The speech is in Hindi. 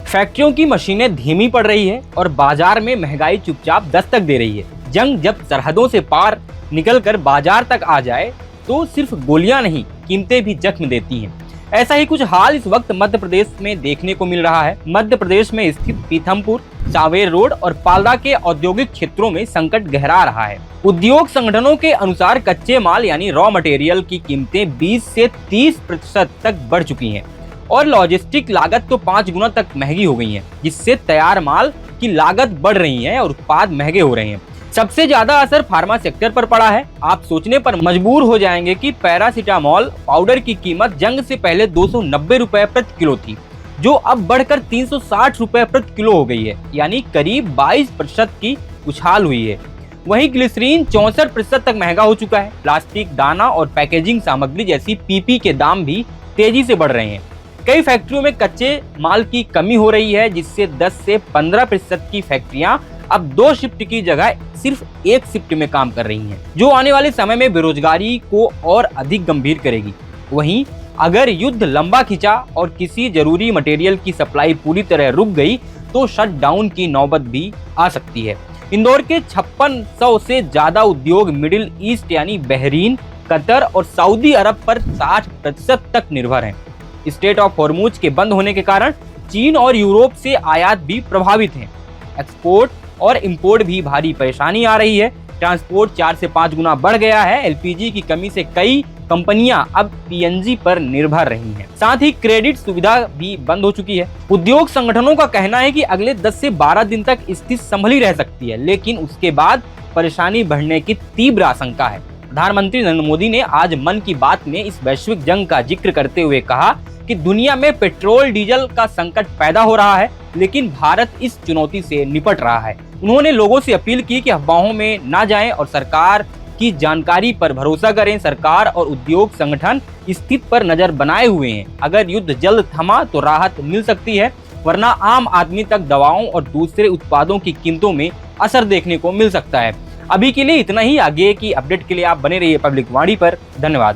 फैक्ट्रियों की मशीनें धीमी पड़ रही है और बाजार में महंगाई चुपचाप दस्तक दे रही है। जंग जब सरहदों से पार निकलकर बाजार तक आ जाए तो सिर्फ गोलियां नहीं, कीमतें भी जख्म देती हैं। ऐसा ही कुछ हाल इस वक्त मध्य प्रदेश में देखने को मिल रहा है। मध्य प्रदेश में स्थित पीथमपुर, सांवेर रोड और पाल्दा के औद्योगिक क्षेत्रों में संकट गहरा रहा है। उद्योग संगठनों के अनुसार कच्चे माल यानी रॉ मटेरियल की कीमतें 20 से 30% तक बढ़ चुकी हैं और लॉजिस्टिक लागत तो 5 गुना तक महंगी हो गई है, जिससे तैयार माल की लागत बढ़ रही है और उत्पाद महंगे हो रहे हैं। सबसे ज्यादा असर फार्मा सेक्टर पर पड़ा है। आप सोचने पर मजबूर हो जाएंगे कि पैरासीटामोल पाउडर की कीमत जंग से पहले 290 रुपए प्रति किलो थी, जो अब बढ़कर 360 रुपए प्रति किलो हो गई है, यानी करीब 22% की उछाल हुई है। वहीं ग्लिसरीन 64% तक महंगा हो चुका है। प्लास्टिक, दाना और पैकेजिंग सामग्री जैसी पीपी के दाम भी तेजी से बढ़ रहे हैं। कई फैक्ट्रियों में कच्चे माल की कमी हो रही है, जिससे 10 से 15% की फैक्ट्रियां अब 2 शिफ्ट की जगह सिर्फ 1 शिफ्ट में काम कर रही हैं, जो आने वाले समय में बेरोजगारी को और अधिक गंभीर करेगी। वहीं अगर युद्ध लंबा खिंचा और किसी जरूरी मटेरियल की सप्लाई पूरी तरह रुक गई तो शटडाउन की नौबत भी आ सकती है। इंदौर के 5600 से ज्यादा उद्योग मिडिल ईस्ट यानी बहरीन, कतर और सऊदी अरब पर 60% तक निर्भर हैं। स्ट्रेट ऑफ हॉर्मुज के बंद होने के कारण चीन और यूरोप से आयात भी प्रभावित हैं। एक्सपोर्ट और इंपोर्ट भी भारी परेशानी आ रही है। ट्रांसपोर्ट 4 से 5 गुना बढ़ गया है। एलपीजी की कमी से कई कंपनियां अब पीएनजी पर निर्भर रही हैं। साथ ही क्रेडिट सुविधा भी बंद हो चुकी है। उद्योग संगठनों का कहना है कि अगले 10 से 12 दिन तक स्थिति संभली रह सकती है, लेकिन उसके बाद परेशानी बढ़ने की तीव्र आशंका है। प्रधानमंत्री नरेंद्र मोदी ने आज मन की बात में इस वैश्विक जंग का जिक्र करते हुए कहा कि दुनिया में पेट्रोल डीजल का संकट पैदा हो रहा है, लेकिन भारत इस चुनौती से निपट रहा है। उन्होंने लोगों से अपील की कि अफवाहों में ना जाएं और सरकार की जानकारी पर भरोसा करें। सरकार और उद्योग संगठन स्थिति पर नजर बनाए हुए हैं। अगर युद्ध जल्द थमा तो राहत मिल सकती है, वरना आम आदमी तक दवाओं और दूसरे उत्पादों की कीमतों में असर देखने को मिल सकता है। अभी के लिए इतना ही। आगे की अपडेट के लिए आप बने रहिए पब्लिक वाणी पर। धन्यवाद।